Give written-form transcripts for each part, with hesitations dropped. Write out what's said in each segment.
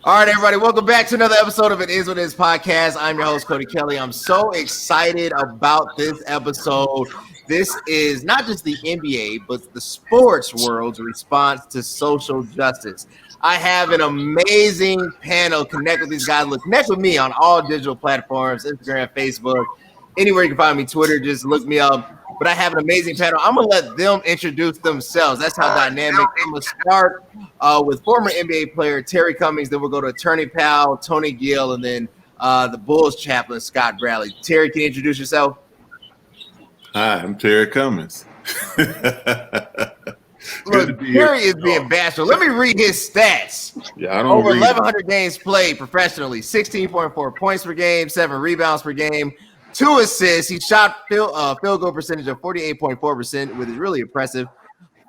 All right, everybody, welcome back to another episode of It Is What It Is podcast. I'm your host, Cody Kelly. I'm so excited about this episode. This is not just the NBA, but the sports world's response to social justice. I have an amazing panel. Connect with these guys. Look, connect with me on all digital platforms, Instagram, Facebook, anywhere you can find me, Twitter. Just look me up. But I have an amazing panel. I'm going to let them introduce themselves. That's how dynamic. I'm going to start with former NBA player Terry Cummings. Then we'll go to attorney Powell, Tony Gill, and then the Bulls Chaplin, Scott Bradley. Terry, can you introduce yourself? Hi, I'm Terry Cummings. Look, Terry is being bashful. Let me read his stats. Yeah, I don't Over read 1,100 games played professionally, 16.4 points per game, 7 rebounds per game, 2 assists. He shot field goal percentage of 48.4%, which is really impressive.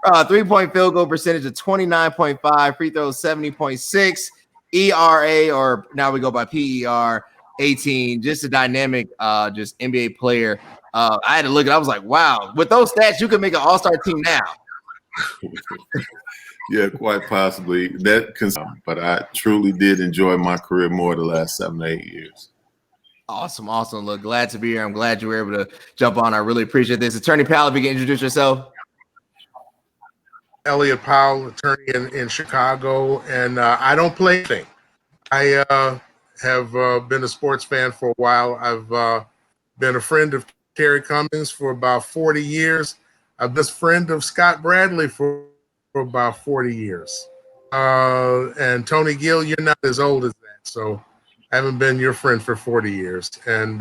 3-point field goal percentage of 29.5, free throws 70.6, ERA, or now we go by PER, 18. Just a dynamic, just NBA player. I had to look at it. I was like, wow, with those stats, you could make an all-star team now. Yeah, quite possibly. But I truly did enjoy my career more the last 7 to 8 years. Awesome. Look, glad to be here. I'm glad you were able to jump on. I really appreciate this. Attorney Powell, if you can introduce yourself. Elliot Powell, attorney in Chicago, and I don't play anything. I have been a sports fan for a while. I've been a friend of Terry Cummings for about 40 years. I've been a friend of Scott Bradley for about 40 years. And Tony Gill, you're not as old as that, so I haven't been your friend for 40 years. And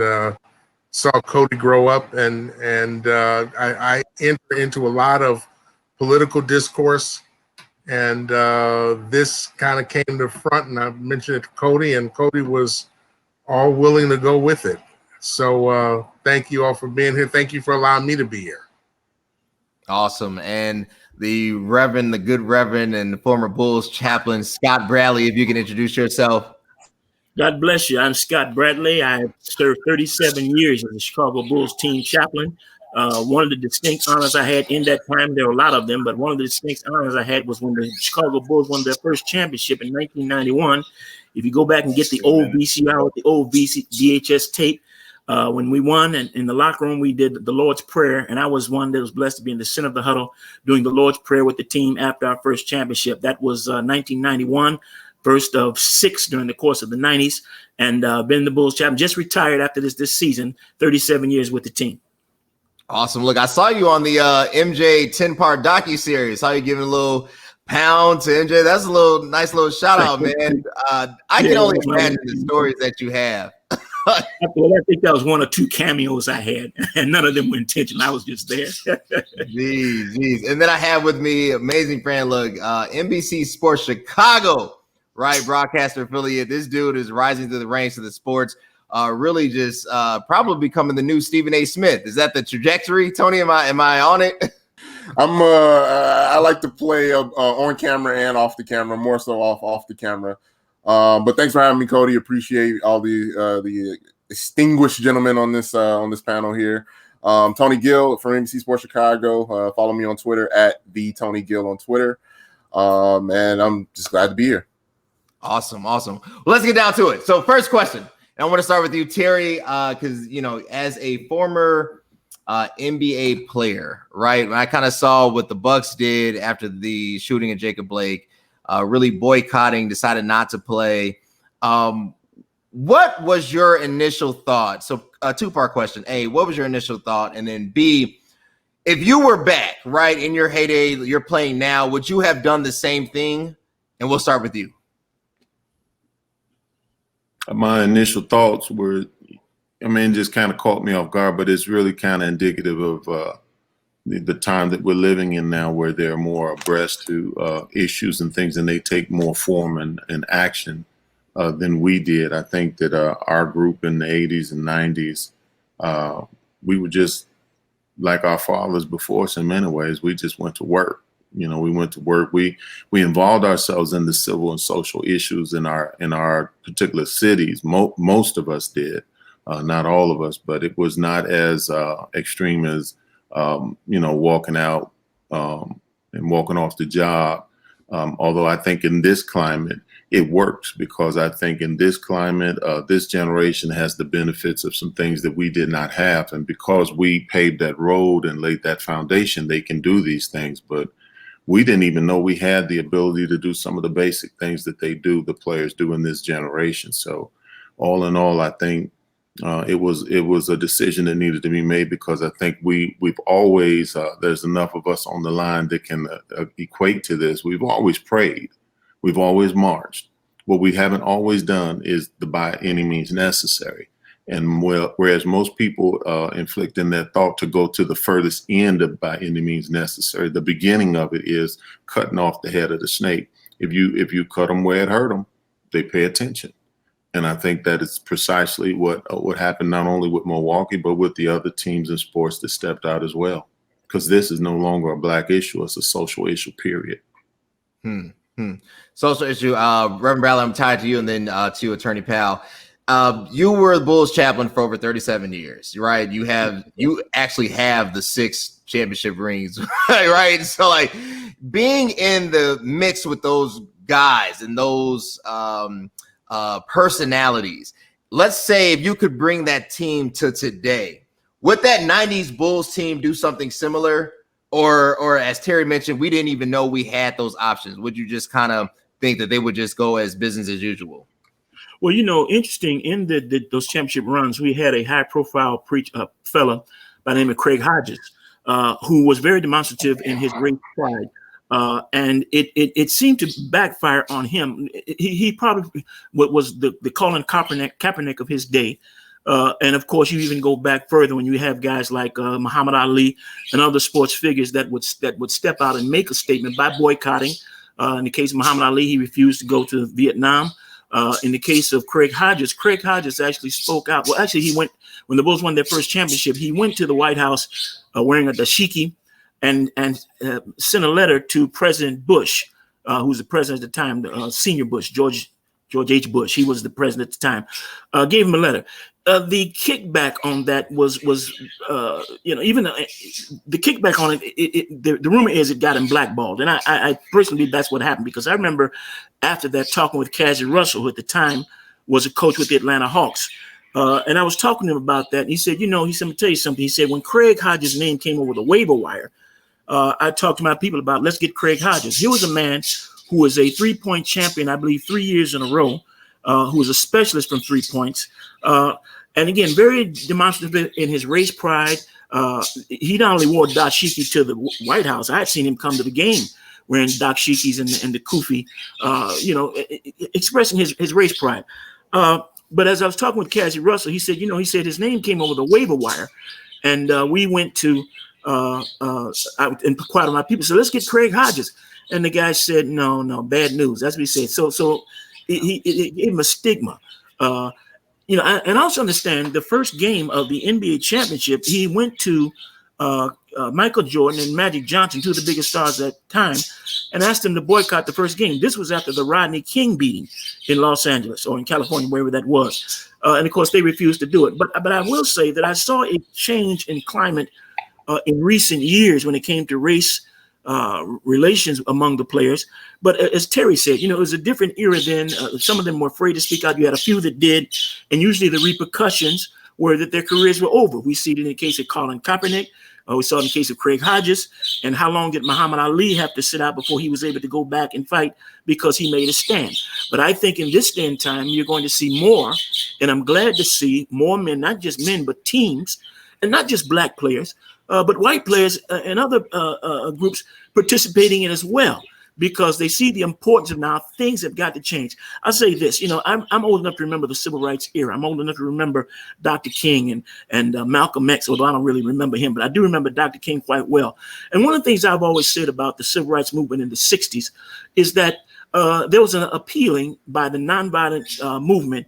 saw Cody grow up, and I enter into a lot of political discourse, and this kind of came to front, and I mentioned it to Cody, and Cody was all willing to go with it. So thank you all for being here. Thank you for allowing me to be here. Awesome. And the good Reverend and the former Bulls Chaplain, Scott Bradley, if you can introduce yourself. God bless you. I'm Scott Bradley. I served 37 years as the Chicago Bulls team chaplain. One of the distinct honors I had in that time, there were a lot of them, but one of the distinct honors I had was when the Chicago Bulls won their first championship in 1991. If you go back and get the old VCR with the old VHS tape, when we won, and in the locker room, we did the Lord's Prayer, and I was one that was blessed to be in the center of the huddle doing the Lord's Prayer with the team after our first championship. That was 1991, first of 6 during the course of the 90s, and been the Bulls Chaplain. Just retired after this season, 37 years with the team. Awesome. Look, I saw you on the MJ 10-part docuseries. How you giving a little pound to MJ? That's a nice little shout out, man. I can only imagine the stories that you have. Well, I think that was 1 or 2 cameos I had, and none of them were intentional. I was just there. Jeez. And then I have with me amazing friend, look, NBC Sports Chicago, right? Broadcaster affiliate. This dude is rising through the ranks of the sports. Really just probably becoming the new Stephen A. Smith. Is that the trajectory, Tony? Am I on it? I like to play on camera and off the camera, more so off the camera. But thanks for having me, Cody. Appreciate all the distinguished gentlemen on this panel here. Tony Gill from NBC Sports Chicago. Follow me on Twitter at the Tony Gill on Twitter. And I'm just glad to be here. Awesome. Well, let's get down to it. So first question. And I want to start with you, Terry, because, as a former NBA player, right, I kind of saw what the Bucks did after the shooting of Jacob Blake, really boycotting, decided not to play. What was your initial thought? So a 2-part question. A, what was your initial thought? And then B, if you were back, right, in your heyday, you're playing now, would you have done the same thing? And we'll start with you. My initial thoughts were, just kind of caught me off guard, but it's really kind of indicative of the time that we're living in now, where they're more abreast to issues and things, and they take more form and action than we did. I think that our group in the 80s and 90s, we were just like our fathers before us in many ways. We just went to work. We went to work. We involved ourselves in the civil and social issues in our particular cities. Most of us did, not all of us, but it was not as extreme as walking out and walking off the job. Although I think in this climate, it works, because I think in this climate, this generation has the benefits of some things that we did not have. And because we paved that road and laid that foundation, they can do these things. But we didn't even know we had the ability to do some of the basic things that the players do in this generation. So all in all, I think it was a decision that needed to be made, because I think we've always, there's enough of us on the line that can equate to this. We've always prayed. We've always marched. What we haven't always done is the by any means necessary. And whereas most people inflict in that thought to go to the furthest end of by any means necessary, the beginning of it is cutting off the head of the snake. If you cut them where it hurt them, they pay attention. And I think that is precisely what happened, not only with Milwaukee, but with the other teams in sports that stepped out as well. Because this is no longer a black issue; it's a social issue. Period. Social issue. Reverend Bradley, I'm tied to you, and then to Attorney Powell. You were the Bulls chaplain for over 37 years, right? You actually have the 6 championship rings, right? So, like, being in the mix with those guys and those personalities. Let's say if you could bring that team to today, would that 90s Bulls team do something similar? Or as Terry mentioned, we didn't even know we had those options. Would you just kind of think that they would just go as business as usual? Well, interesting, in those championship runs, we had a high-profile fella by the name of Craig Hodges, who was very demonstrative in his race pride. And it seemed to backfire on him. He probably was the Colin Kaepernick of his day. And of course, you even go back further when you have guys like Muhammad Ali and other sports figures that would step out and make a statement by boycotting. In the case of Muhammad Ali, he refused to go to Vietnam. In the case of Craig Hodges actually spoke out. Well, actually, he went when the Bulls won their first championship. He went to the White House wearing a dashiki and sent a letter to President Bush, who was the president at the time, senior Bush, George H. Bush. He was the president at the time. Gave him a letter. The kickback on that was even the kickback on it. The rumor is it got him blackballed, and I personally believe that's what happened, because I remember after that talking with Cassie Russell, who at the time was a coach with the Atlanta Hawks, and I was talking to him about that. And he said, he said, let me tell you something. He said, when Craig Hodges' name came over the waiver wire, I talked to my people about, let's get Craig Hodges. He was a man who was a 3-point champion, I believe, 3 years in a row, who was a specialist from 3 points. And again, very demonstrative in his race pride. He not only wore dashiki to the White House, I had seen him come to the game wearing dashikis and the kufi, expressing his race pride. But as I was talking with Cassie Russell, he said, his name came over the waiver wire, and we went to I inquired of my people. So let's get Craig Hodges, and the guy said, no, bad news. That's what he said. So it gave him a stigma. And also understand the first game of the NBA championship, he went to Michael Jordan and Magic Johnson, two of the biggest stars at the time, and asked them to boycott the first game. This was after the Rodney King beating in Los Angeles or in California, wherever that was. And of course, they refused to do it. But I will say that I saw a change in climate in recent years when it came to race relations among the players. But as Terry said, it was a different era then. Some of them were afraid to speak out. You had a few that did. And usually the repercussions were that their careers were over. We see it in the case of Colin Kaepernick. We saw it in the case of Craig Hodges. And how long did Muhammad Ali have to sit out before he was able to go back and fight because he made a stand? But I think in this day and time, you're going to see more. And I'm glad to see more men, not just men, but teams, and not just black players, but white players and other groups participating in as well, because they see the importance of now things have got to change. I'll say this, I'm old enough to remember the civil rights era. I'm old enough to remember Dr. King and Malcolm X, although I don't really remember him, but I do remember Dr. King quite well. And one of the things I've always said about the civil rights movement in the 60s is that there was an appealing by the nonviolent movement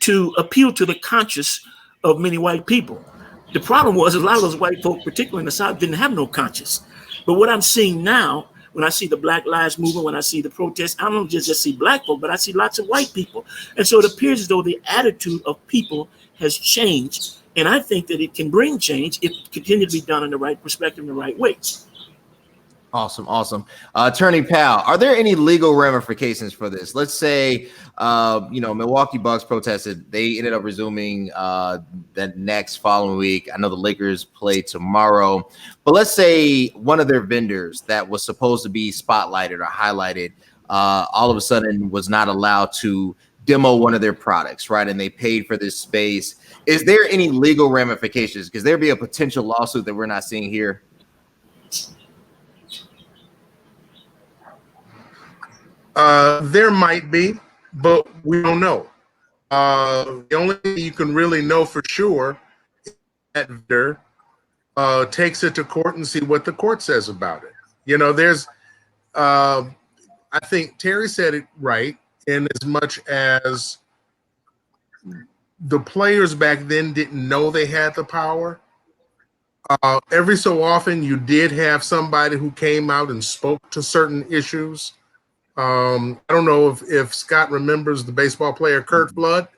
to appeal to the conscience of many white people. The problem was a lot of those white folk, particularly in the South, didn't have no conscience. But what I'm seeing now, when I see the Black Lives Movement, when I see the protests, I don't just see black folk, but I see lots of white people. And so it appears as though the attitude of people has changed And I think that it can bring change if it continue to be done in the right perspective, in the right way. Awesome. Attorney Powell, are there any legal ramifications for this? Let's say, Milwaukee Bucks protested. They ended up resuming the next following week. I know the Lakers play tomorrow. But let's say one of their vendors that was supposed to be spotlighted or highlighted all of a sudden was not allowed to demo one of their products, right? And they paid for this space. Is there any legal ramifications? Because there'd be a potential lawsuit that we're not seeing here. There might be, but we don't know. The only thing you can really know for sure is that vendor takes it to court and see what the court says about it. There's, I think Terry said it right, in as much as the players back then didn't know they had the power. Every so often, you did have somebody who came out and spoke to certain issues. I don't know if Scott remembers the baseball player Curt Flood.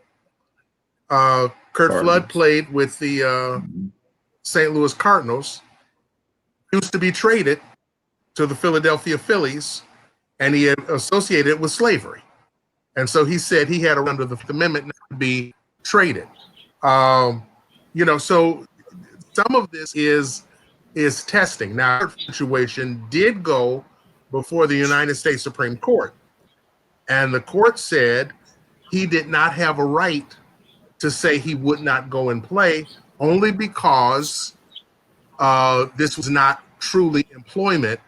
Flood played with the St. Louis Cardinals. He used to be traded to the Philadelphia Phillies, and he had associated it with slavery. And so he said he had under the amendment not to be traded. So some of this is testing. Now, our situation did go before the United States Supreme Court. And the court said he did not have a right to say he would not go and play, only because this was not truly employment.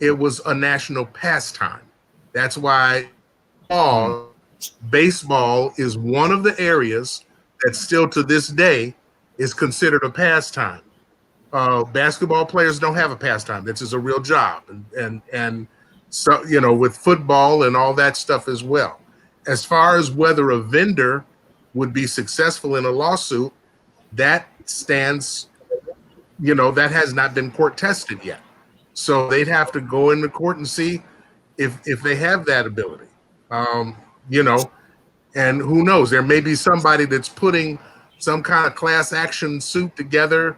It was a national pastime. That's why baseball is one of the areas that still to this day is considered a pastime. Basketball players don't have a pastime. This is a real job. And so, with football and all that stuff as well. As far as whether a vendor would be successful in a lawsuit, that stands, that has not been court tested yet. So they'd have to go into court and see if they have that ability. And who knows, there may be somebody that's putting some kind of class action suit together,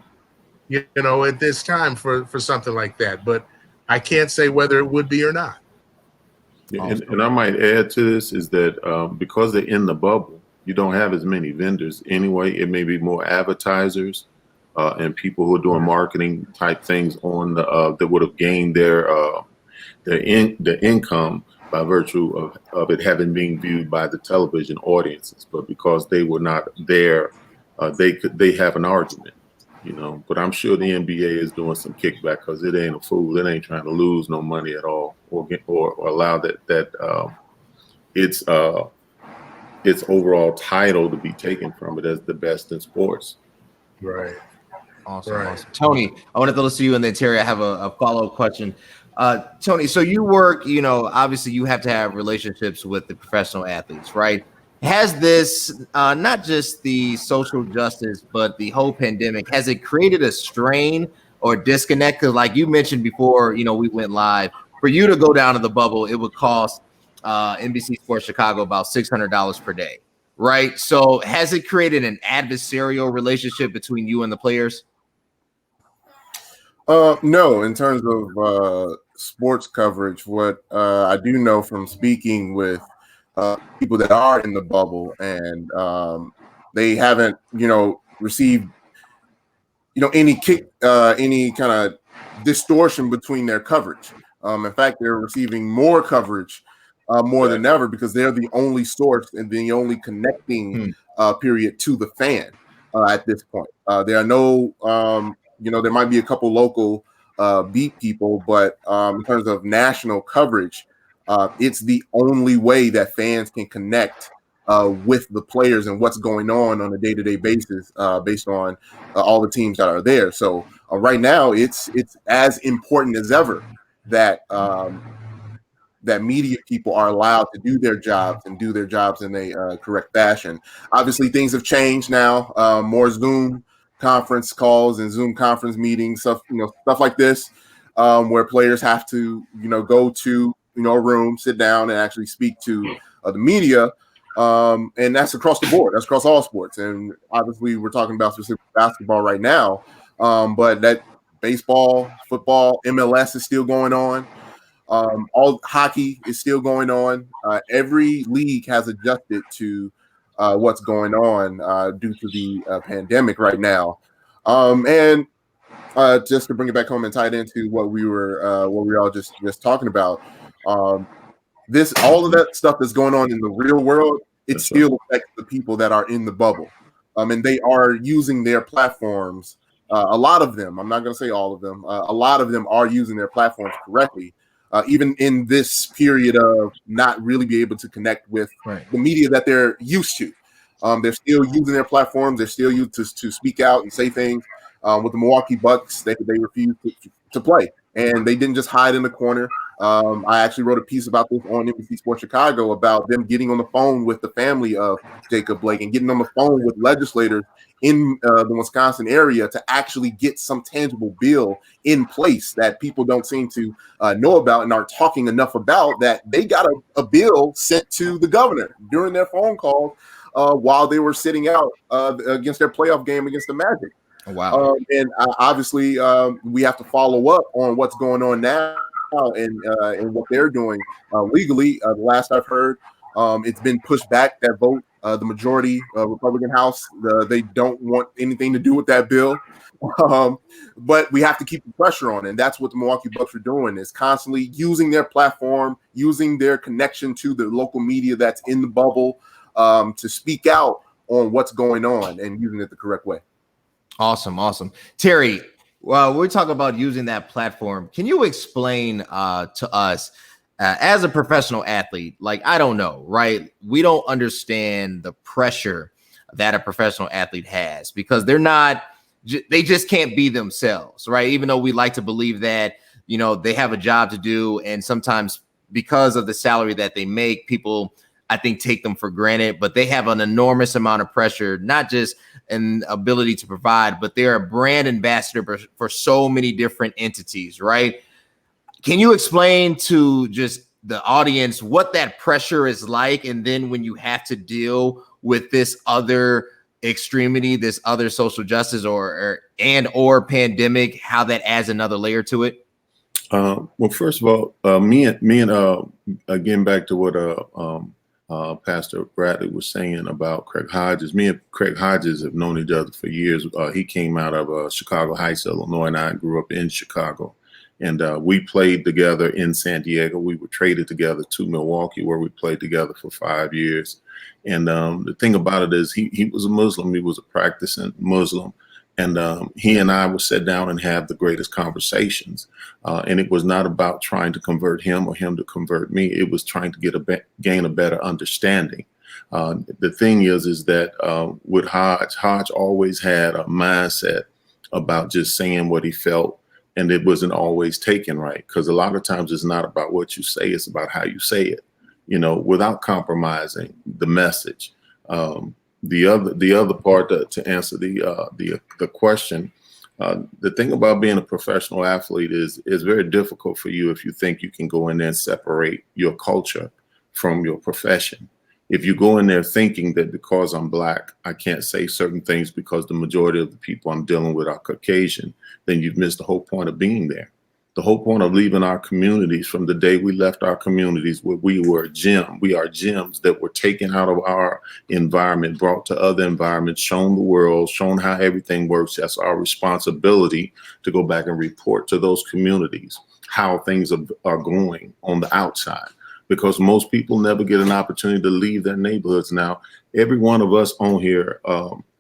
at this time for something like that. But I can't say whether it would be or not. Yeah, and I might add to this is that because they're in the bubble, you don't have as many vendors anyway. It may be more advertisers and people who are doing marketing type things on the that would have gained their income by virtue of it having been viewed by the television audiences. But because they were not there, they have an argument. But I'm sure the NBA is doing some kickback because it ain't a fool. It ain't trying to lose no money at all, or allow that its overall title to be taken from it as the best in sports. Right. Awesome. Tony, I want to throw this to you, and then Terry, I have a follow-up question. Tony, so you work, obviously you have to have relationships with the professional athletes, right? Has this, not just the social justice, but the whole pandemic, has it created a strain or disconnect? Because like you mentioned before, we went live. For you to go down to the bubble, it would cost NBC Sports Chicago about $600 per day, right? So has it created an adversarial relationship between you and the players? No, in terms of sports coverage, what I do know from speaking with people that are in the bubble and they haven't, received, any kind of distortion between their coverage. In fact, they're receiving more coverage more than ever because they're the only source and the only connecting period to the fan at this point. There are no, there might be a couple local beat people, but in terms of national coverage, it's the only way that fans can connect with the players and what's going on a day-to-day basis based on all the teams that are there. So right now, it's as important as ever that that media people are allowed to do their jobs and do their jobs in a correct fashion. Obviously, things have changed now. More Zoom conference calls and Zoom conference meetings, stuff like this, where players have to go to a room, sit down, and actually speak to the media. And that's across the board. That's across all sports. And obviously, we're talking about specific basketball right now, but that baseball, football, MLS is still going on. All hockey is still going on. Every league has adjusted to what's going on due to the pandemic right now. And just to bring it back home and tie it into what we were all just talking about, this all of that stuff that's going on in the real world, it still affects the people that are in the bubble, and they are using their platforms. A lot of them, I'm not going to say all of them, a lot of them are using their platforms correctly. Even in this period of not really be able to connect with the media that they're used to. They're still using their platforms. They're still used to speak out and say things. With the Milwaukee Bucks, they refused to play, and they didn't just hide in the corner. I actually wrote a piece about this on NBC Sports Chicago about them getting on the phone with the family of Jacob Blake and getting on the phone with legislators in the Wisconsin area to actually get some tangible bill in place that people don't seem to know about and aren't talking enough about, that they got a bill sent to the governor during their phone calls while they were sitting out against their playoff game against the Magic. Oh, wow. And obviously we have to follow up on what's going on now and what they're doing legally. The last I've heard, it's been pushed back, that vote. The majority Republican House, they don't want anything to do with that bill. But we have to keep the pressure on, and that's what the Milwaukee Bucks are doing, is constantly using their platform, using their connection to the local media that's in the bubble to speak out on what's going on and using it the correct way. Awesome. Terry, well, we're talking about using that platform. Can you explain to us, as a professional athlete, like, I don't know, right? We don't understand the pressure that a professional athlete has, because they just can't be themselves, right? Even though we like to believe that, they have a job to do. And sometimes because of the salary that they make, people, I think, take them for granted, but they have an enormous amount of pressure, not just an ability to provide, but they're a brand ambassador for so many different entities, right? Can you explain to just the audience what that pressure is like? And then when you have to deal with this other extremity, this other social justice or pandemic, how that adds another layer to it? Well, first of all, me and again, back to what Pastor Bradley was saying about Craig Hodges. Me and Craig Hodges have known each other for years. He came out of Chicago Heights, Illinois, and I grew up in Chicago. And we played together in San Diego. We were traded together to Milwaukee, where we played together for 5 years. And the thing about it is he was a Muslim. He was a practicing Muslim. And he and I would sit down and have the greatest conversations. And it was not about trying to convert him or him to convert me. It was trying to gain a better understanding. The thing is that with Hodge always had a mindset about just saying what he felt. And it wasn't always taken right, because a lot of times it's not about what you say, it's about how you say it, without compromising the message. The other part to answer the question, the thing about being a professional athlete is very difficult for you if you think you can go in there and separate your culture from your profession. If you go in there thinking that because I'm Black, I can't say certain things because the majority of the people I'm dealing with are Caucasian, then you've missed the whole point of being there. The whole point of leaving our communities, from the day we left our communities where we were a gem, we are gems that were taken out of our environment, brought to other environments, shown the world, shown how everything works. That's our responsibility to go back and report to those communities how things are going on the outside. Because most people never get an opportunity to leave their neighborhoods. Now, every one of us on here,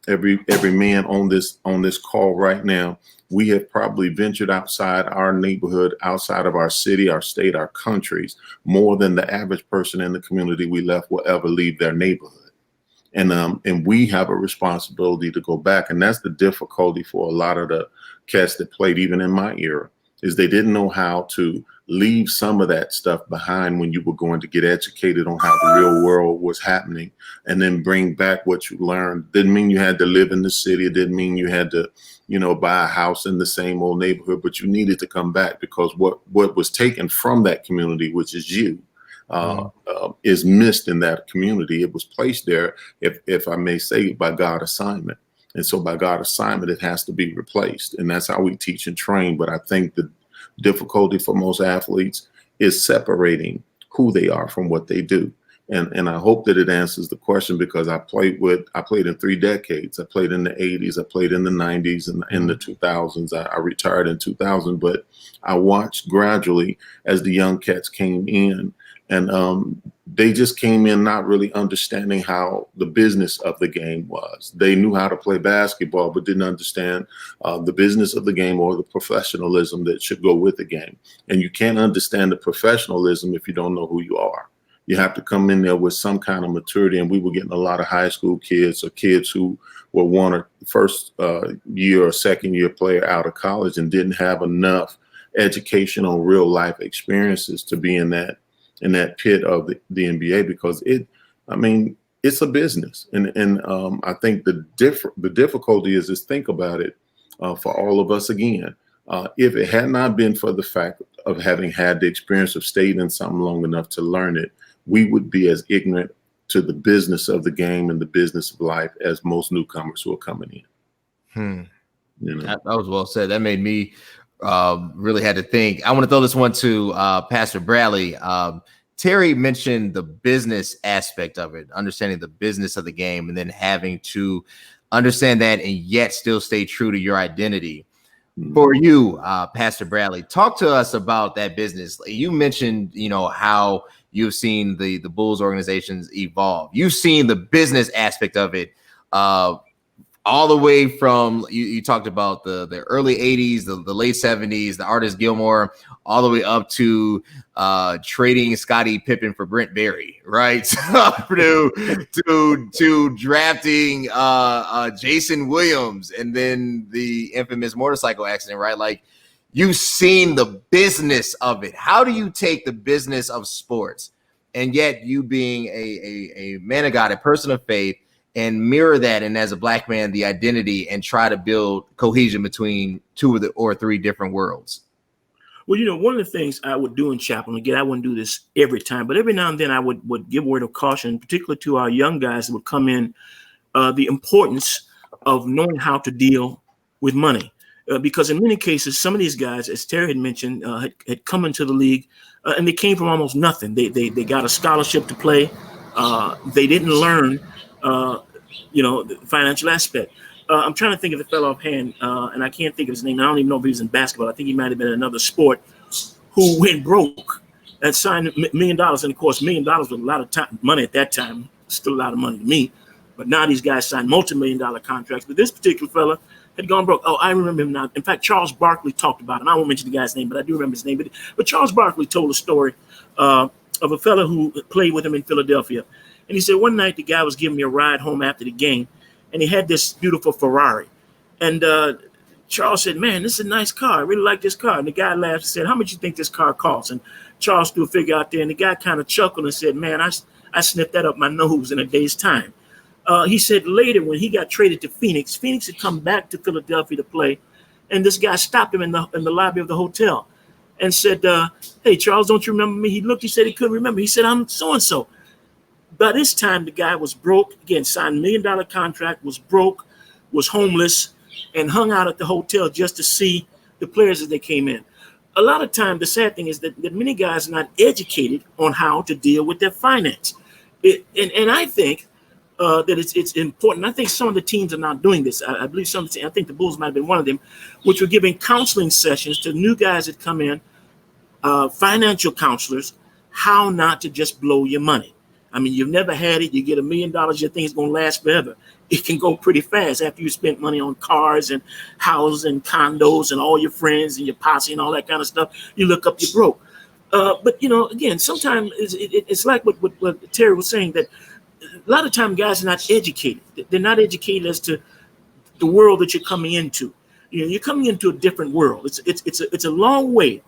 every man on this call right now, we have probably ventured outside our neighborhood, outside of our city, our state, our countries, more than the average person in the community we left will ever leave their neighborhood. And we have a responsibility to go back. And that's the difficulty for a lot of the cats that played even in my era, is they didn't know how to leave some of that stuff behind when you were going to get educated on how the real world was happening, and then bring back what you learned. Didn't mean you had to live in the city. It didn't mean you had to, buy a house in the same old neighborhood, but you needed to come back, because what was taken from that community, which is you, is missed in that community. It was placed there, if I may say, by God assignment. And so by God assignment, it has to be replaced. And that's how we teach and train. But I think the difficulty for most athletes is separating who they are from what they do. And I hope that it answers the question, because I played in 3 decades. I played in the 80s, I played in the 90s, and in the 2000s. I retired in 2000, but I watched gradually as the young cats came in, and they just came in not really understanding how the business of the game was. They knew how to play basketball, but didn't understand the business of the game or the professionalism that should go with the game. And you can't understand the professionalism if you don't know who you are. You have to come in there with some kind of maturity. And we were getting a lot of high school kids or kids who were one or first year or second year player out of college and didn't have enough educational real life experiences to be in that pit of the NBA, because it's a business. And I think the difficulty is think about it for all of us again. If it had not been for the fact of having had the experience of staying in something long enough to learn it, we would be as ignorant to the business of the game and the business of life as most newcomers who are coming in. You know? That was well said. That made me really had to think. I want to throw this one to Pastor Bradley. Terry mentioned the business aspect of it, understanding the business of the game, and then having to understand that and yet still stay true to your identity. For you, Pastor Bradley, talk to us about that business. You mentioned, how you've seen the Bulls organizations evolve. You've seen the business aspect of it all the way from, you talked about the early 80s, the late 70s, the artist Gilmore, all the way up to trading Scottie Pippen for Brent Berry, right? to drafting Jason Williams, and then the infamous motorcycle accident, right? Like, you've seen the business of it. How do you take the business of sports, and yet you being a man of God, a person of faith, and mirror that, and as a Black man, the identity, and try to build cohesion between 2 or 3 different worlds? Well, one of the things I would do in Chaplin, again, I wouldn't do this every time, but every now and then I would give a word of caution, particularly to our young guys that would come in, the importance of knowing how to deal with money. Because in many cases, some of these guys, as Terry had mentioned, had come into the league and they came from almost nothing. They got a scholarship to play. They didn't learn, the financial aspect. I'm trying to think of the fellow offhand, and I can't think of his name. I don't even know if he was in basketball. I think he might have been in another sport, who went broke and signed $1 million. And of course, $1 million was a lot of money at that time, still a lot of money to me. But now these guys signed multi-million-dollar contracts. But this particular fella had gone broke. Oh, I remember him now. In fact, Charles Barkley talked about him. I won't mention the guy's name, but I do remember his name. But Charles Barkley told a story of a fella who played with him in Philadelphia. And he said one night the guy was giving me a ride home after the game, and he had this beautiful Ferrari. And Charles said, "Man, this is a nice car. I really like this car." And the guy laughed and said, "How much you think this car costs?" And Charles threw a figure out there, and the guy kind of chuckled and said, "Man, I sniffed that up my nose in a day's time." He said later, when he got traded to Phoenix had come back to Philadelphia to play, and this guy stopped him in the lobby of the hotel and said, "Hey, Charles, don't you remember me?" He looked, he said he couldn't remember. He said, "I'm so-and-so." By this time, the guy was broke, again, signed $1 million contract, was broke, was homeless, and hung out at the hotel just to see the players as they came in. A lot of time, the sad thing is that many guys are not educated on how to deal with their finance. And I think that it's important. I think some of the teams are not doing this. I believe I think the Bulls might have been one of them, which were giving counseling sessions to new guys that come in, financial counselors, how not to just blow your money. I mean, you've never had it. You get $1 million, you think it's going to last forever. It can go pretty fast after you spent money on cars and houses and condos and all your friends and your posse and all that kind of stuff. You look up, you're broke. But, again, sometimes it's like what Terry was saying, that a lot of time guys are not educated. They're not educated as to the world that you're coming into. You're coming into a different world. It's a long way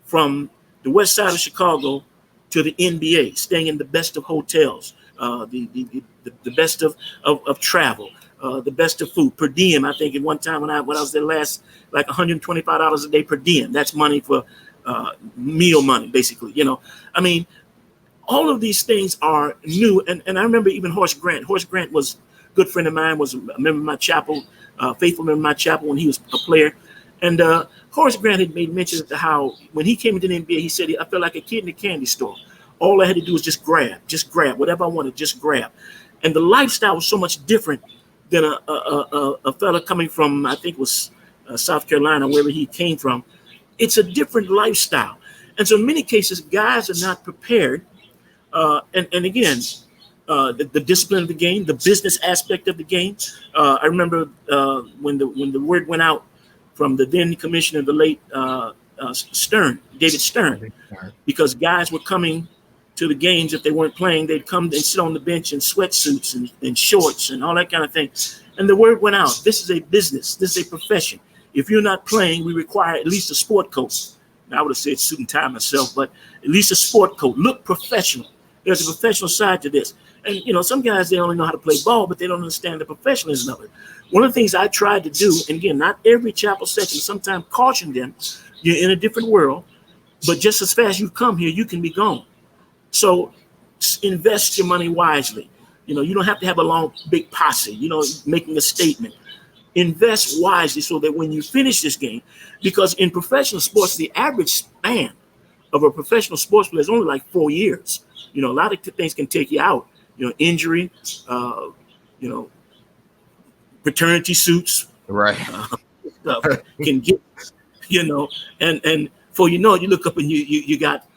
from the west side of Chicago to the NBA, staying in the best of hotels, the best of travel, the best of food, per diem. I think at one time when I was there last, like $125 a day per diem. That's money for meal money, basically. I mean, all of these things are new. And I remember even Horace Grant. Horace Grant was a good friend of mine, was a member of my chapel, faithful member of my chapel when he was a player. And Horace Grant had made mention of how when he came into the NBA, he said, I felt like a kid in a candy store. All I had to do was just grab whatever I wanted, just grab. And the lifestyle was so much different than a fella coming from, I think it was South Carolina, wherever he came from. It's a different lifestyle. And so in many cases, guys are not prepared. And again, the discipline of the game, the business aspect of the game. I remember when the word went out from the then commissioner, the late David Stern, because guys were coming to the games. If they weren't playing, they'd come and sit on the bench in sweatsuits and shorts and all that kind of thing. And the word went out. This is a business. This is a profession. If you're not playing, we require at least a sport coat. Now, I would have said suit and tie myself, but at least a sport coat. Look professional. There's a professional side to this. And, some guys, they only know how to play ball, but they don't understand the professionalism of it. One of the things I tried to do, and again, not every chapel session, sometimes caution them, you're in a different world, but just as fast as you come here, you can be gone. So invest your money wisely. You don't have to have a long, big posse, making a statement. Invest wisely so that when you finish this game, because in professional sports, the average span of a professional sports player is only like 4 years. A lot of things can take you out. Injury, paternity suits, Right. Stuff can get, and before you know it, you look up and you got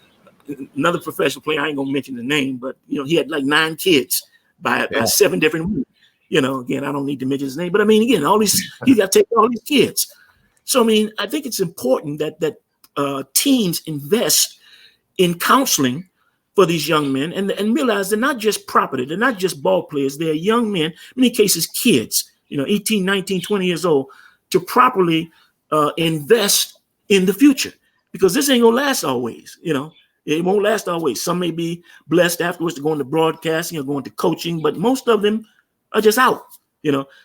another professional player. I ain't gonna mention the name, but he had like 9 kids by 7 different women. Again, I don't need to mention his name, but I mean, again, you got to take all these kids. So, I mean, I think it's important that teams invest in counseling for these young men and realize they're not just property. They're not just ball players. They're young men, in many cases, kids, 18, 19, 20 years old, to properly invest in the future, because this ain't going to last always. It won't last always. Some may be blessed afterwards to go into broadcasting or go into coaching, but most of them are just out,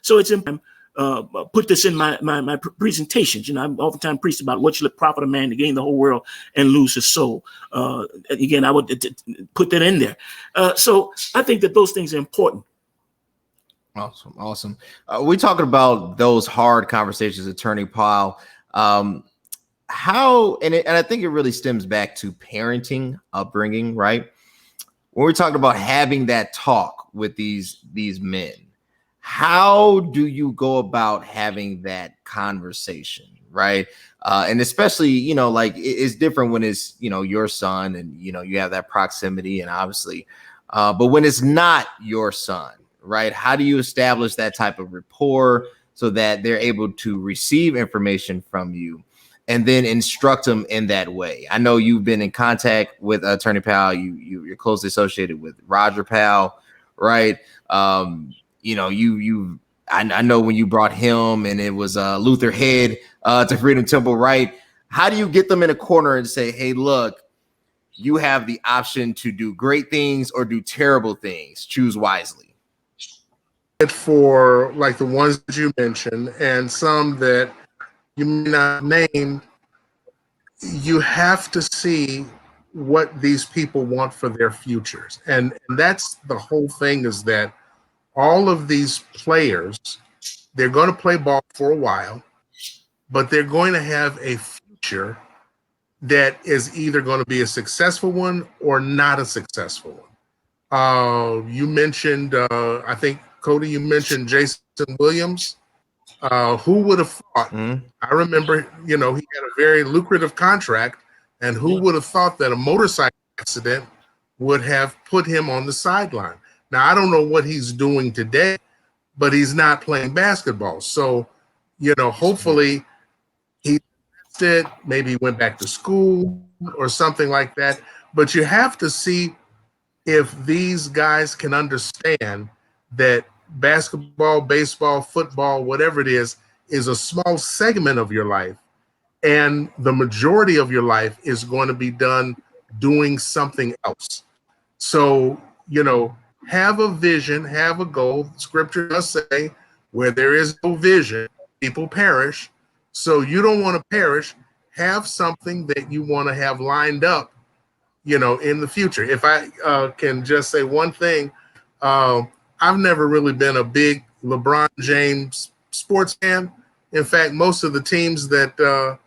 So it's important. Put this in my presentations. I oftentimes preach about what should it profit a man to gain the whole world and lose his soul. Again, I would put that in there. So I think that those things are important. Awesome. We're talking about those hard conversations, Attorney Powell. How, and I think it really stems back to parenting, upbringing, right? When we're talking about having that talk with these men, how do you go about having that conversation, right? And especially, like it's different when it's, your son and, you have that proximity and obviously, but when it's not your son, right? How do you establish that type of rapport so that they're able to receive information from you and then instruct them in that way? I know you've been in contact with Attorney Powell. You're closely associated with Roger Powell, right? I know when you brought him and it was Luther Head to Freedom Temple, right? How do you get them in a corner and say, hey, look, you have the option to do great things or do terrible things. Choose wisely. For like the ones that you mentioned and some that you may not name, you have to see what these people want for their futures. And that's the whole thing, is that all of these players, they're going to play ball for a while, but they're going to have a future that is either going to be a successful one or not a successful one. You mentioned, I think, Cody, you mentioned Jason Williams. Who would have thought? I remember, he had a very lucrative contract, and who would have thought that a motorcycle accident would have put him on the sideline? Now, I don't know what he's doing today, but he's not playing basketball. So, hopefully he did, maybe went back to school or something like that. But you have to see if these guys can understand that basketball, baseball, football, whatever it is a small segment of your life. And the majority of your life is going to be done doing something else. So, have a vision, have a goal. Scripture does say, where there is no vision, people perish. So you don't want to perish. Have something that you want to have lined up in the future. If I can just say one thing, I've never really been a big LeBron James sports fan. In fact, most of the teams that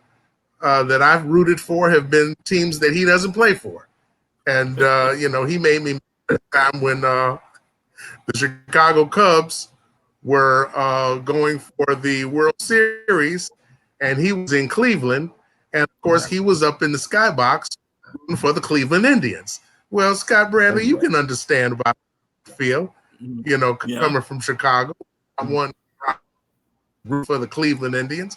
I've rooted for have been teams that he doesn't play for. And, he made me at a time when the Chicago Cubs were going for the World Series, and he was in Cleveland. And, of course, he was up in the skybox rooting for the Cleveland Indians. Well, Scott Bradley, you can understand about how I feel, coming from Chicago. I want to root for the Cleveland Indians.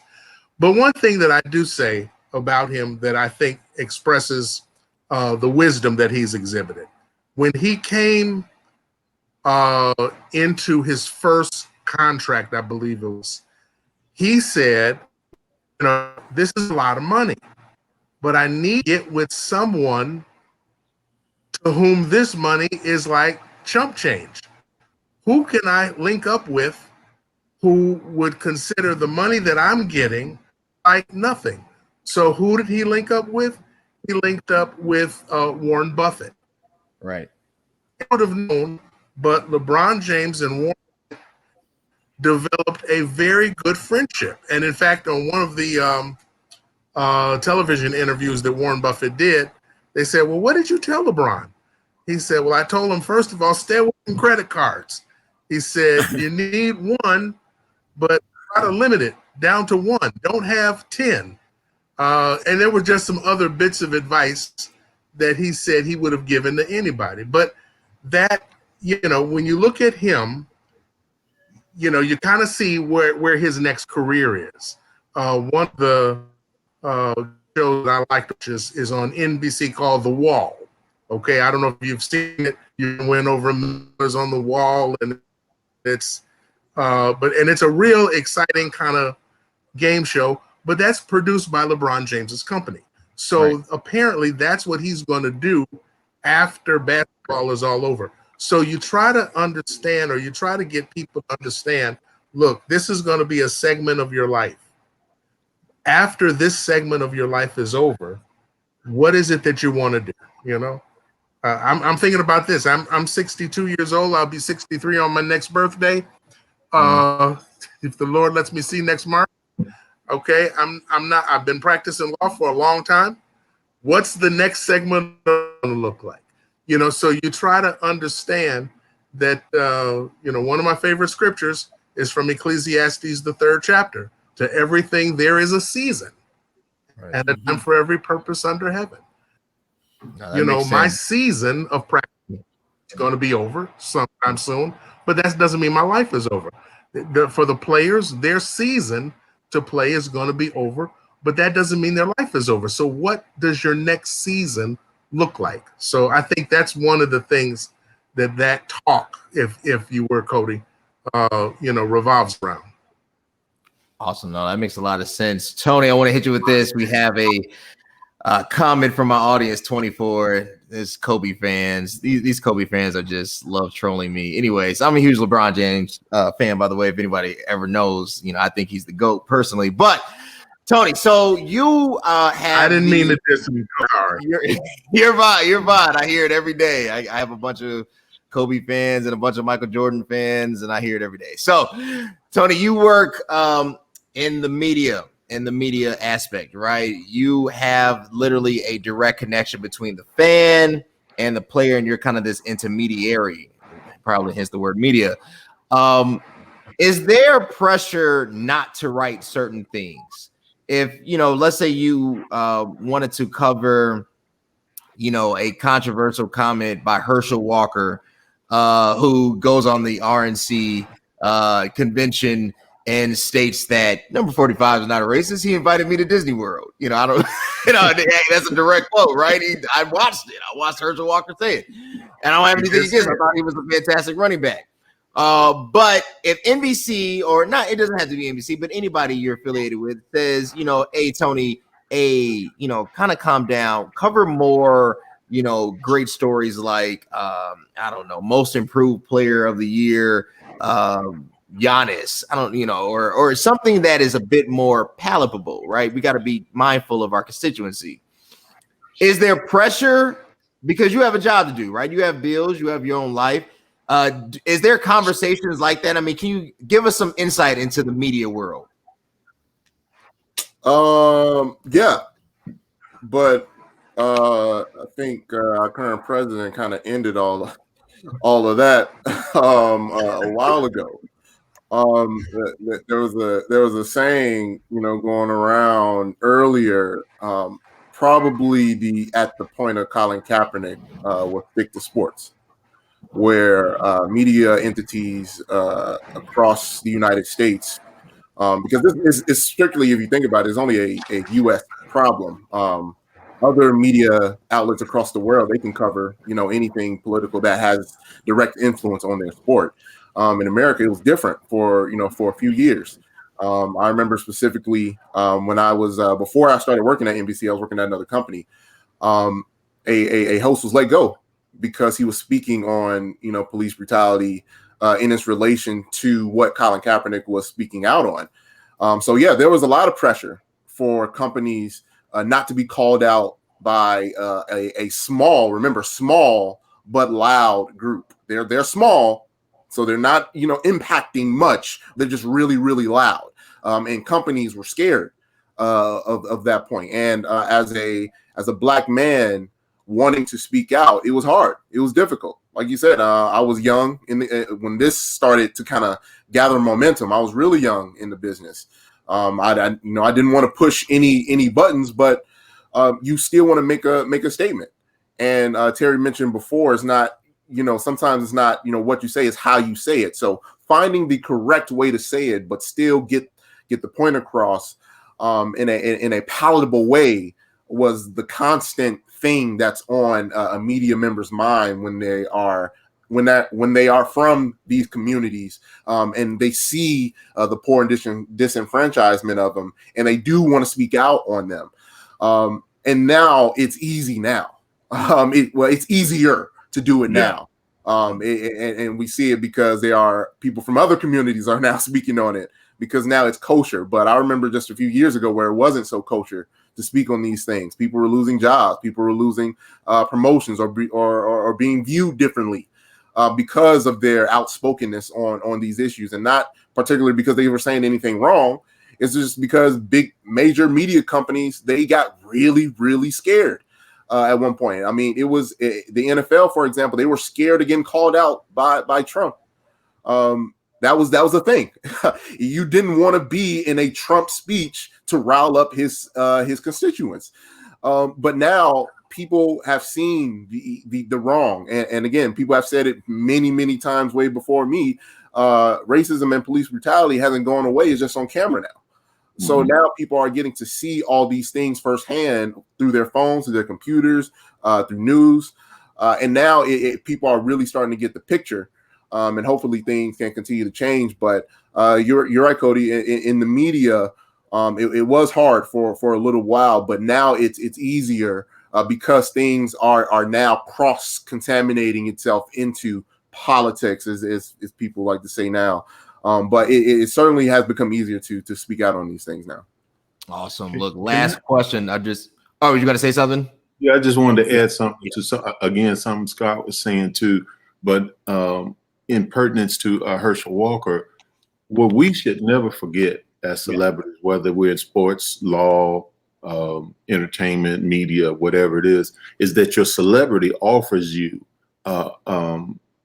But one thing that I do say about him that I think expresses the wisdom that he's exhibited. When he came into his first contract, I believe it was, he said, this is a lot of money, but I need to get with someone to whom this money is like chump change. Who can I link up with who would consider the money that I'm getting like nothing? So who did he link up with? He linked up with Warren Buffett. Right. I would have known, but LeBron James and Warren developed a very good friendship. And in fact, on one of the television interviews that Warren Buffett did, they said, well, what did you tell LeBron? He said, well, I told him, first of all, stay away from credit cards. He said, you need one, but try to limit it down to one. Don't have 10. And there were just some other bits of advice that he said he would have given to anybody. But that, when you look at him, you kind of see where his next career is. One of the shows that I like, which is on NBC, called The Wall. Okay, I don't know if you've seen it. You went over Millers on the Wall, and it's it's a real exciting kind of game show. But that's produced by LeBron James's company. So apparently that's what he's going to do after basketball is all over. So you try to understand, or you try to get people to understand, look, this is going to be a segment of your life. After this segment of your life is over, what is it that you want to do? I'm thinking about this. I'm 62 years old. I'll be 63 on my next birthday. If the Lord lets me see next March. Okay, I've been practicing law for a long time. What's the next segment going to look like? So you try to understand that, one of my favorite scriptures is from Ecclesiastes, the 3rd chapter. To everything there is a season, and a time for every purpose under heaven. My season of practice is going to be over sometime soon, but that doesn't mean my life is over. For the players, their season to play is going to be over, but that doesn't mean their life is over. So what does your next season look like? So I think that's one of the things that talk, if you were Cody, revolves around. Awesome. No, that makes a lot of sense. Tony, I want to hit you with this. We have a comment from my audience 24. There's Kobe fans. These Kobe fans are just love trolling me. Anyways, I'm a huge LeBron James fan, by the way. If anybody ever knows, I think he's the GOAT personally. But Tony, so you have. I didn't mean to diss you. You're fine. I hear it every day. I have a bunch of Kobe fans and a bunch of Michael Jordan fans, and I hear it every day. So, Tony, you work in the media aspect, right? You have literally a direct connection between the fan and the player, and you're kind of this intermediary, probably hence the word media. Is there pressure not to write certain things? If, let's say you wanted to cover, a controversial comment by Herschel Walker, who goes on the RNC convention and states that number 45 is not a racist. He invited me to Disney World. I don't, hey, that's a direct quote, right? I watched it. I watched Herschel Walker say it. And I don't have anything against it. I thought he was a fantastic running back. But if NBC, or not, it doesn't have to be NBC, but anybody you're affiliated with says, hey, Tony, kind of calm down, cover more, great stories like, I don't know, most improved player of the year, Giannis, I don't, or something that is a bit more palatable, right? We got to be mindful of our constituency. Is there pressure because you have a job to do, right? You have bills, you have your own life. Is there conversations like that? I mean, can you give us some insight into the media world? Yeah, but I think our current president kind of ended all of that a while ago. There was a saying, going around earlier, probably at the point of Colin Kaepernick, was stick to sports, where media entities across the United States, because this is strictly, if you think about it, is only a U.S. problem. Other media outlets across the world, they can cover, anything political that has direct influence on their sport. In America, it was different for a few years. I remember specifically when I was before I started working at NBC, I was working at another company. A host was let go because he was speaking on police brutality in its relation to what Colin Kaepernick was speaking out on. So yeah, there was a lot of pressure for companies not to be called out by a small but loud group. They're small, so they're not impacting much. They're just really, really loud, and companies were scared of that point. And as a black man wanting to speak out, it was hard. It was difficult. Like you said, I was young when this started to kind of gather momentum. I was really young in the business. I didn't want to push any buttons, but you still want to make a statement. And Terry mentioned before, it's not, sometimes it's not, what you say, is how you say it. So finding the correct way to say it, but still get the point across in a palatable way was the constant thing that's on a media member's mind when they are from these communities, and they see the poor and disenfranchisement of them, and they do want to speak out on them. And now it's easy now. It's easier to do it now. And we see it because there are people from other communities are now speaking on it, because now it's kosher. But I remember just a few years ago where it wasn't so kosher to speak on these things. People were losing jobs. People were losing promotions or being viewed differently because of their outspokenness on these issues, and not particularly because they were saying anything wrong. It's just because big major media companies, they got really, really scared at one point. I mean, it was the NFL, for example, they were scared of getting called out by Trump. That was the thing. You didn't want to be in a Trump speech to rile up his constituents. But now people have seen the wrong, and again, people have said it many, many times way before me. Racism and police brutality hasn't gone away; it's just on camera now. So now people are getting to see all these things firsthand through their phones, through their computers, through news, and now people are really starting to get the picture. And hopefully things can continue to change. But you're right, Cody. In the media, it was hard for a little while, but now it's easier because things are now cross-contaminating itself into politics, as people like to say now. But it certainly has become easier to speak out on these things now. Awesome. Look, last question. you going to say something? Yeah, I just wanted to add something to something Scott was saying too, but in pertinence to Herschel Walker, what we should never forget as celebrities, whether we're in sports, law, entertainment, media, whatever it is that your celebrity offers you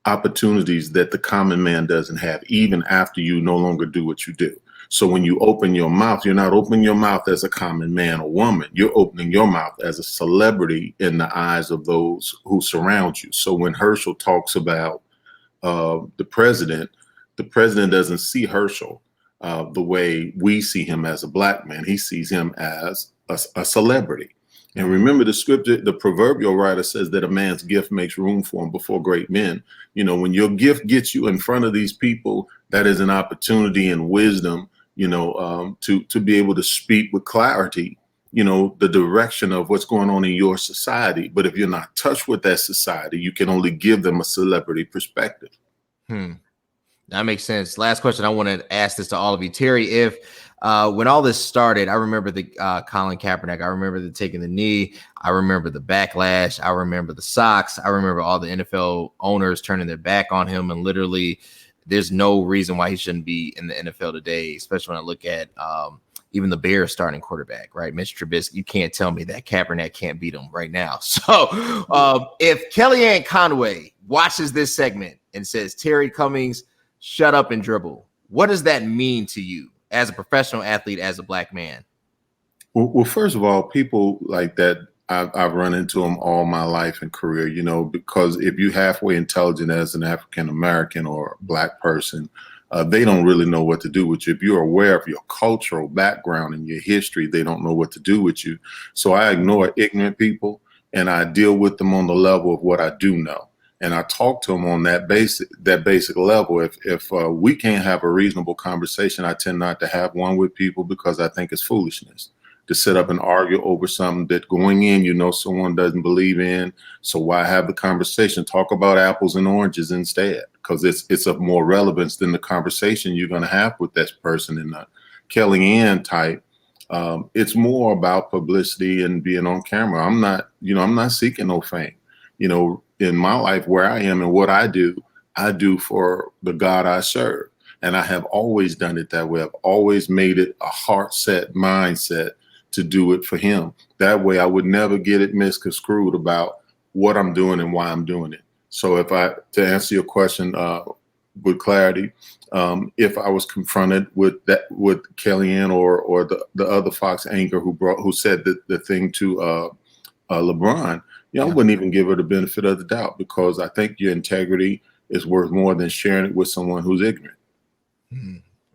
opportunities that the common man doesn't have, even after you no longer do what you do. So when you open your mouth, you're not opening your mouth as a common man or woman. You're opening your mouth as a celebrity in the eyes of those who surround you. So when Herschel talks about the president doesn't see Herschel the way we see him as a black man. He sees him as a celebrity. And remember the scripture, the proverbial writer says that a man's gift makes room for him before great men. When your gift gets you in front of these people, that is an opportunity and wisdom, to be able to speak with clarity, the direction of what's going on in your society. But if you're not touched with that society, you can only give them a celebrity perspective. That makes sense. Last question. I want to ask this to all of you. Terry, if when all this started, I remember the Colin Kaepernick. I remember the taking the knee. I remember the backlash. I remember the socks. I remember all the NFL owners turning their back on him, and literally, there's no reason why he shouldn't be in the NFL today, especially when I look at even the Bears starting quarterback, right? Mitch Trubisky. You can't tell me that Kaepernick can't beat him right now. So if Kellyanne Conway watches this segment and says, Terry Cummings, shut up and dribble, what does that mean to you as a professional athlete, as a black man? Well, first of all, people like that, I've run into them all my life and career, you know, because if you're halfway intelligent as an African-American or black person, they don't really know what to do with you. If you're aware of your cultural background and your history, they don't know what to do with you. So I ignore ignorant people and I deal with them on the level of what I do know. And I talk to them on that basic level. If we can't have a reasonable conversation, I tend not to have one with people because I think it's foolishness to sit up and argue over something that going in, you know, someone doesn't believe in. So why have the conversation? Talk about apples and oranges instead, because it's of more relevance than the conversation you're going to have with this person. In the Kellyanne type, it's more about publicity and being on camera. I'm not seeking no fame. You know, in my life where I am and what I do for the God I serve. And I have always done it that way. I've always made it a heart set mindset to do it for him. That way I would never get it misconstrued about what I'm doing and why I'm doing it. So to answer your question with clarity, if I was confronted with Kellyanne or the other Fox anchor who said the thing to LeBron, I wouldn't even give her the benefit of the doubt, because I think your integrity is worth more than sharing it with someone who's ignorant.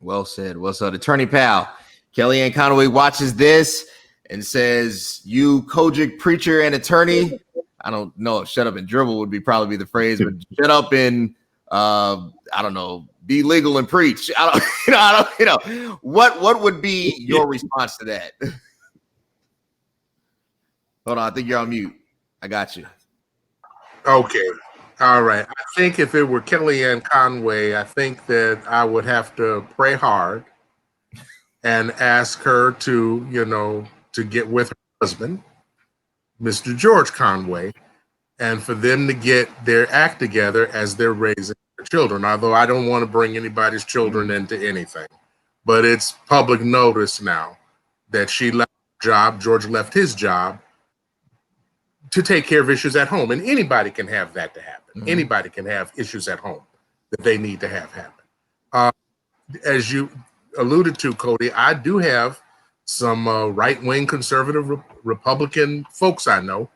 Well said. Well said. Attorney Powell, Kellyanne Conway watches this and says, you Kojic preacher and attorney. I don't know if shut up and dribble would probably be the phrase, but shut up and I don't know, be legal and preach. What would be your response to that? Hold on, I think you're on mute. I got you. Okay. All right. I think if it were Kellyanne Conway, I think that I would have to pray hard and ask her to get with her husband, Mr. George Conway, and for them to get their act together as they're raising their children. Although I don't want to bring anybody's children into anything, but it's public notice now that she left her job, George left his job to take care of issues at home. And anybody can have that to happen. Mm-hmm. Anybody can have issues at home that they need to have happen. As you alluded to, Cody, I do have some right-wing conservative Republican folks I know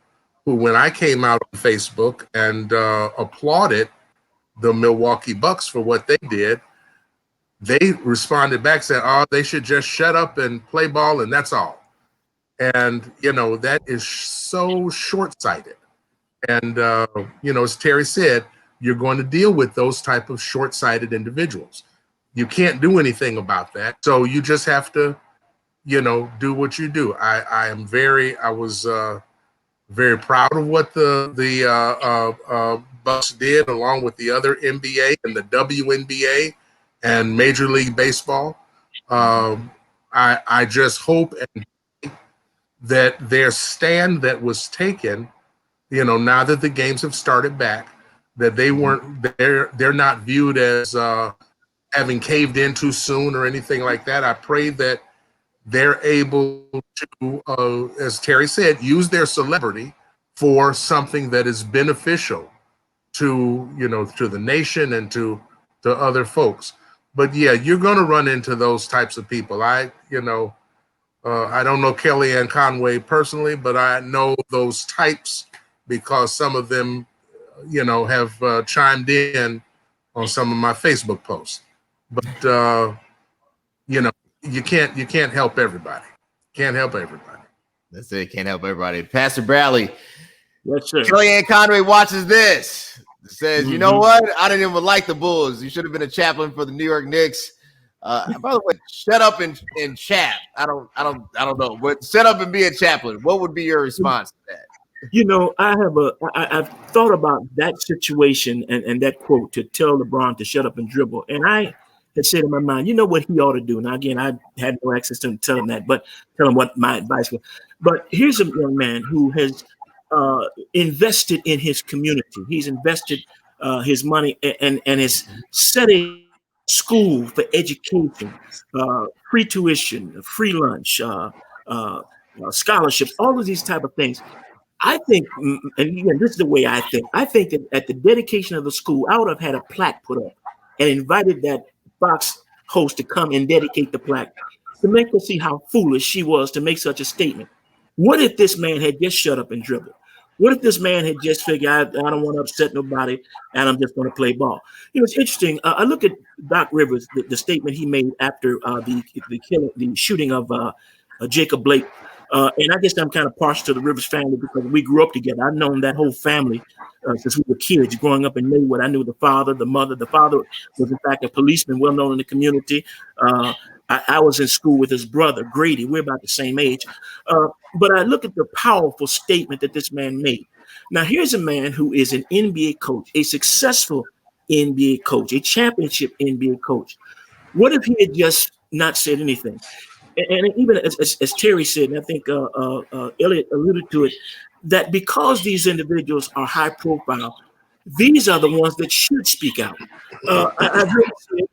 who, when I came out on Facebook and applauded the Milwaukee Bucks for what they did, they responded back saying, oh, they should just shut up and play ball and that's all. And, that is so short-sighted. And, as Terry said, you're going to deal with those type of short-sighted individuals. You can't do anything about that. So you just have to, do what you do. I was very proud of what the Bucks did, along with the other NBA and the WNBA and Major League Baseball. I just hope and that their stand that was taken, now that the games have started back, that they're not viewed as having caved in too soon or anything like that. I pray that they're able to, as Terry said, use their celebrity for something that is beneficial to the nation and to other folks. But yeah, you're going to run into those types of people. I don't know Kellyanne Conway personally, but I know those types because some of them, have chimed in on some of my Facebook posts. But you can't help everybody. Can't help everybody. That's it. Can't help everybody. Pastor Bradley. Yes, sir. Kellyanne Conway watches this. Says, you know what? I didn't even like the Bulls. You should have been a chaplain for the New York Knicks. By the way, shut up and chat. I don't know. But shut up and be a chaplain. What would be your response to that? I've thought about that situation and that quote to tell LeBron to shut up and dribble. And had said in my mind, you know what he ought to do. Now, again, I had no access to him to tell him that, but tell him what my advice was. But here's a young man who has invested in his community. He's invested his money and has set a school for education, free tuition, free lunch, scholarships, all of these type of things. I think, and again, this is the way I think. I think that at the dedication of the school, I would have had a plaque put up and invited that Fox host to come and dedicate the plaque to make her see how foolish she was to make such a statement. What if this man had just shut up and dribbled? What if this man had just figured, I don't want to upset nobody, and I'm just going to play ball? You know, it's interesting. I look at Doc Rivers, the statement he made after the shooting of Jacob Blake. And I guess I'm kind of partial to the Rivers family because we grew up together. I've known that whole family since we were kids, growing up in Maywood. I knew the father, the mother. The father was, in fact, a policeman, well known in the community. I was in school with his brother, Grady. We're about the same age. But I look at the powerful statement that this man made. Now, here's a man who is an NBA coach, a successful NBA coach, a championship NBA coach. What if he had just not said anything? And even as Terry said, and I think Elliot alluded to it, that because these individuals are high profile, these are the ones that should speak out. I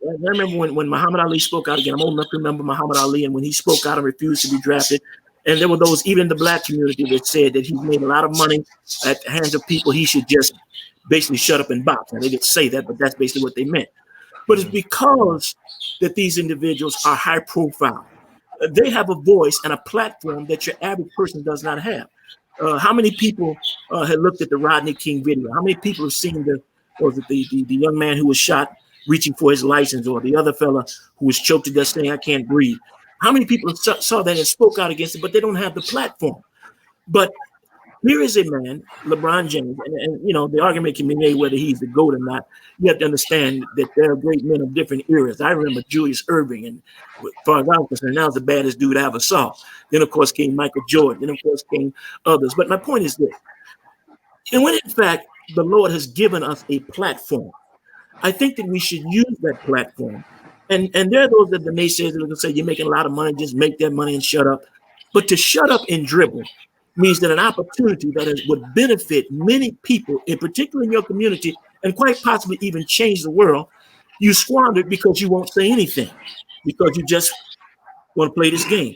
remember when Muhammad Ali spoke out again. I'm old enough to remember Muhammad Ali, and when he spoke out and refused to be drafted, and there were those even in the black community that said that he's made a lot of money at the hands of people. He should just basically shut up and box. Now, they didn't say that, but that's basically what they meant. But it's because that these individuals are high profile. They have a voice and a platform that your average person does not have. How many people had looked at the Rodney King video? How many people have seen the young man who was shot reaching for his license, or the other fella who was choked to death saying, "I can't breathe"? How many people saw that and spoke out against it, but they don't have the platform? But here is a man, LeBron James, and you know, the argument can be made whether he's the GOAT or not. You have to understand that there are great men of different eras. I remember Julius Erving, and as far as I was concerned, that was the baddest dude I ever saw. Then, of course, came Michael Jordan. Then, of course, came others. But my point is this. And when, in fact, the Lord has given us a platform, I think that we should use that platform. And there are those that the naysayers that will say, you're making a lot of money, just make that money and shut up. But to shut up and dribble means that an opportunity that would benefit many people, in particular in your community, and quite possibly even change the world, you squandered because you won't say anything, because you just want to play this game.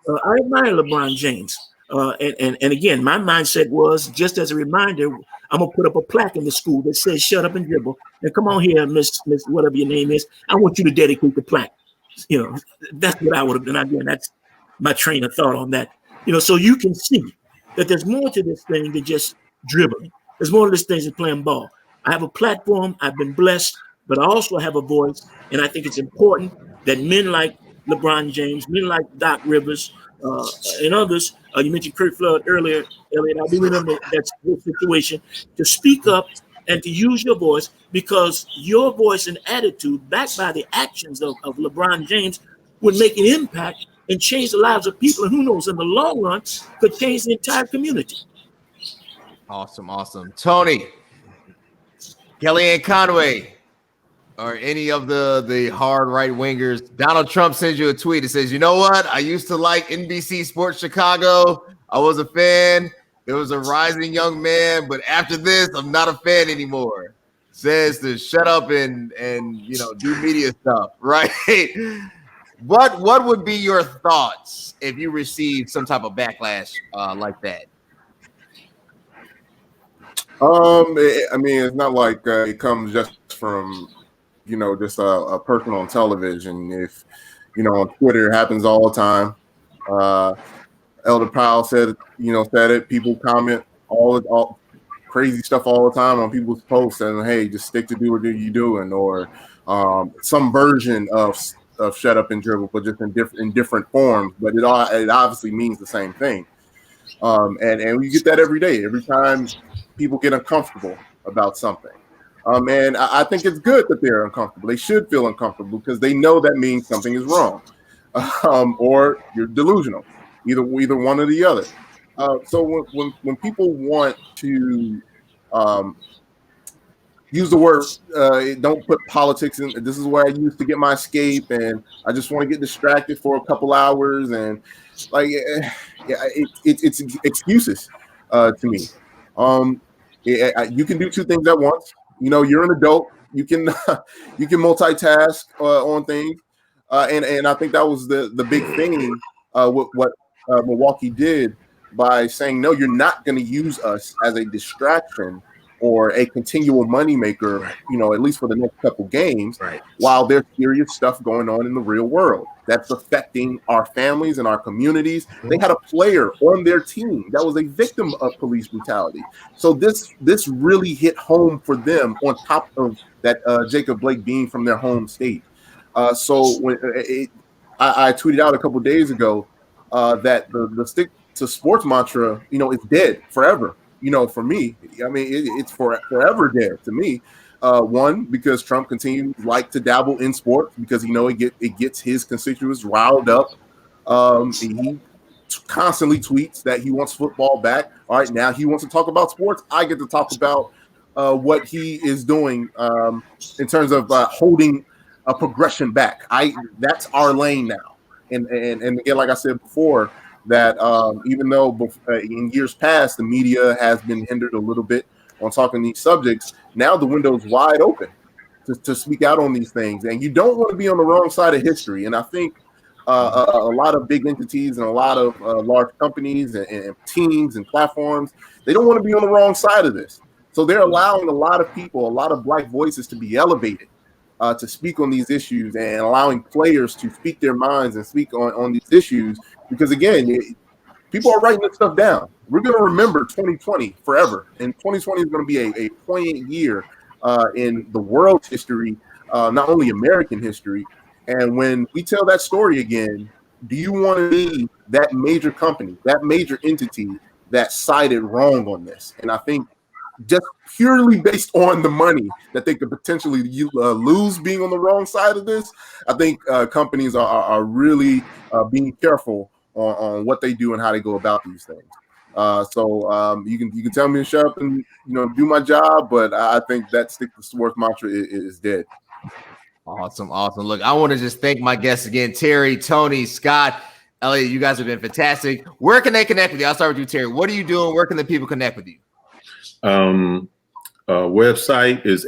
I admire LeBron James. And again, my mindset was, just as a reminder, I'm going to put up a plaque in the school that says, shut up and dribble. And come on here, Miss whatever your name is. I want you to dedicate the plaque. You know, that's what I would have done. Again, that's my train of thought on that. You know, so you can see that there's more to this thing than just dribbling. There's more to this thing than playing ball. I have a platform. I've been blessed, but I also have a voice. And I think it's important that men like LeBron James, men like Doc Rivers, and others, you mentioned Kurt Flood earlier, Elliot, I do remember that situation, to speak up and to use your voice, because your voice and attitude, backed by the actions of LeBron James, would make an impact and change the lives of people. And who knows, in the long run, could change the entire community. Awesome. Tony, Kellyanne Conway, or any of the hard right wingers, Donald Trump sends you a tweet that says, you know what? I used to like NBC Sports Chicago. I was a fan. There was a rising young man, but after this, I'm not a fan anymore. Says to shut up and you know, do media stuff, right? What would be your thoughts if you received some type of backlash like that? I mean, it's not like it comes just from, you know, just a person on television. If, you know, on Twitter, it happens all the time. Elder Powell said it. People comment all crazy stuff all the time on people's posts, and hey, just stick to do what you're doing, or some version of shut up and dribble, but just in different forms. But it obviously means the same thing. And we get that every day. Every time people get uncomfortable about something. And I think it's good that they're uncomfortable. They should feel uncomfortable because they know that means something is wrong, or you're delusional, either one or the other. So when people want to use the word, don't put politics in. This is where I used to get my escape, and I just want to get distracted for a couple hours, and like, it's excuses to me. You can do two things at once. You know, you're an adult. You can you can multitask on things, and I think that was the big thing with what Milwaukee did by saying, no, you're not going to use us as a distraction or a continual moneymaker, Right. you know, at least for the next couple games, Right. while there's serious stuff going on in the real world that's affecting our families and our communities. They had a player on their team that was a victim of police brutality. So this really hit home for them, on top of that Jacob Blake being from their home state. So when I tweeted out a couple of days ago that the stick to sports mantra, you know, is dead forever. You know, for me, I mean, it's forever dead to me. One, because Trump continues to dabble in sports because, you know, it gets his constituents riled up. He constantly tweets that he wants football back. All right, now he wants to talk about sports. I get to talk about what he is doing in terms of holding a progression back. That's our lane now. And again, like I said before, that even though in years past the media has been hindered a little bit on talking these subjects, now the window is wide open to speak out on these things, and you don't want to be on the wrong side of history. And I think a lot of big entities and a lot of large companies and teams and platforms, they don't want to be on the wrong side of this, so they're allowing a lot of people, a lot of Black voices to be elevated to speak on these issues, and allowing players to speak their minds and speak on these issues. Because again, people are writing this stuff down. We're going to remember 2020 forever, and 2020 is going to be a poignant year in the world's history, not only American history. And when we tell that story again, do you want to be that major company, that major entity that sided wrong on this? And I think just purely based on the money that they could potentially lose being on the wrong side of this, I think companies are really being careful on what they do and how they go about these things. So you can tell me to shut up and do my job, but I think that stick to sports mantra is dead. Awesome. Look, I want to just thank my guests again, Terry, Tony, Scott, Elliot. You guys have been fantastic. Where can they connect with you? I'll start with you, Terry. What are you doing? Where can the people connect with you? Website is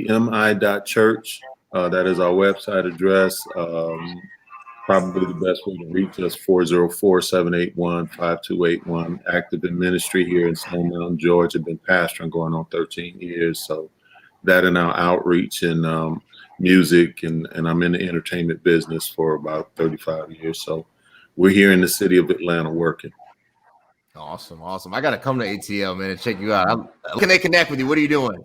hemi.church. That is our website address. Probably the best way to reach us, 404-781-5281. Active in ministry here in Stone Mountain, Georgia. Been pastoring going on 13 years. So that and our outreach and music, and I'm in the entertainment business for about 35 years. So we're here in the city of Atlanta working. Awesome. I got to come to ATL, man, and check you out. How can they connect with you? What are you doing?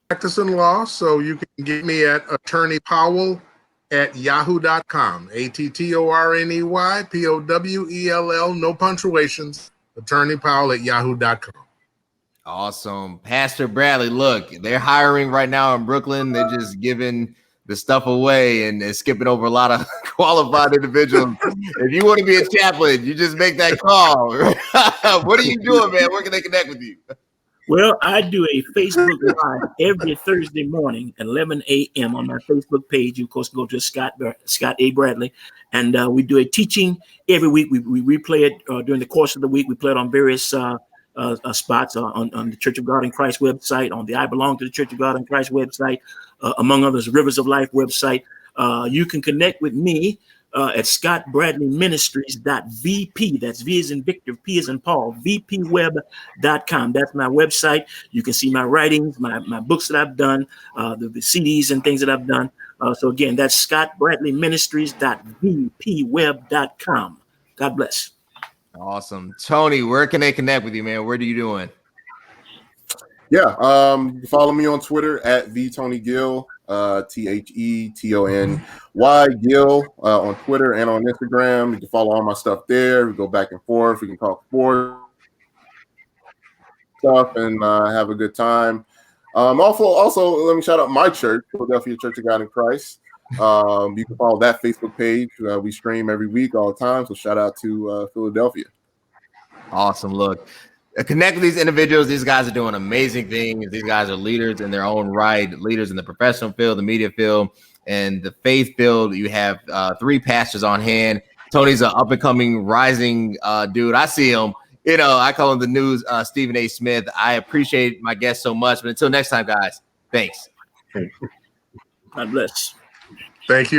Practicing law, so you can get me at Attorney Powell at yahoo.com. ATTORNEYPOWELL, no punctuations. Attorney Powell at yahoo.com. Awesome. Pastor Bradley, look, they're hiring right now in Brooklyn. They're just giving the stuff away and skipping over a lot of qualified individuals. If you want to be a chaplain, you just make that call. What are you doing, man? Where can they connect with you? Well, I do a Facebook Live every Thursday morning at 11 a.m. on my Facebook page. You, of course, go to Scott A. Bradley, and we do a teaching every week. We replay it during the course of the week. We play it on various spots on the Church of God in Christ website, on the I Belong to the Church of God in Christ website, among others, Rivers of Life website. You can connect with me at scottbradleyministries.vp. That's V as in Victor, P as in Paul, vpweb.com. That's my website. You can see my writings, my books that I've done, the CDs and things that I've done. So again, that's scottbradleyministries.vpweb.com. God bless. Awesome. Tony, where can they connect with you, man? What are you doing? Yeah, you can follow me on Twitter at @VTonyGill, TheTony Gill on Twitter and on Instagram. You can follow all my stuff there. We go back and forth. We can talk sports stuff and have a good time. Also, let me shout out my church, Philadelphia Church of God in Christ. You can follow that Facebook page. We stream every week all the time. So shout out to Philadelphia. Awesome. Look, connect with these individuals. These guys are doing amazing things. These guys are leaders in their own right, leaders in the professional field, the media field, and the faith field. You have 3 pastors on hand. Tony's an up-and-coming, rising dude. I see him. I call him the new Stephen A. Smith. I appreciate my guest so much. But until next time, guys, thanks. God bless. Thank you.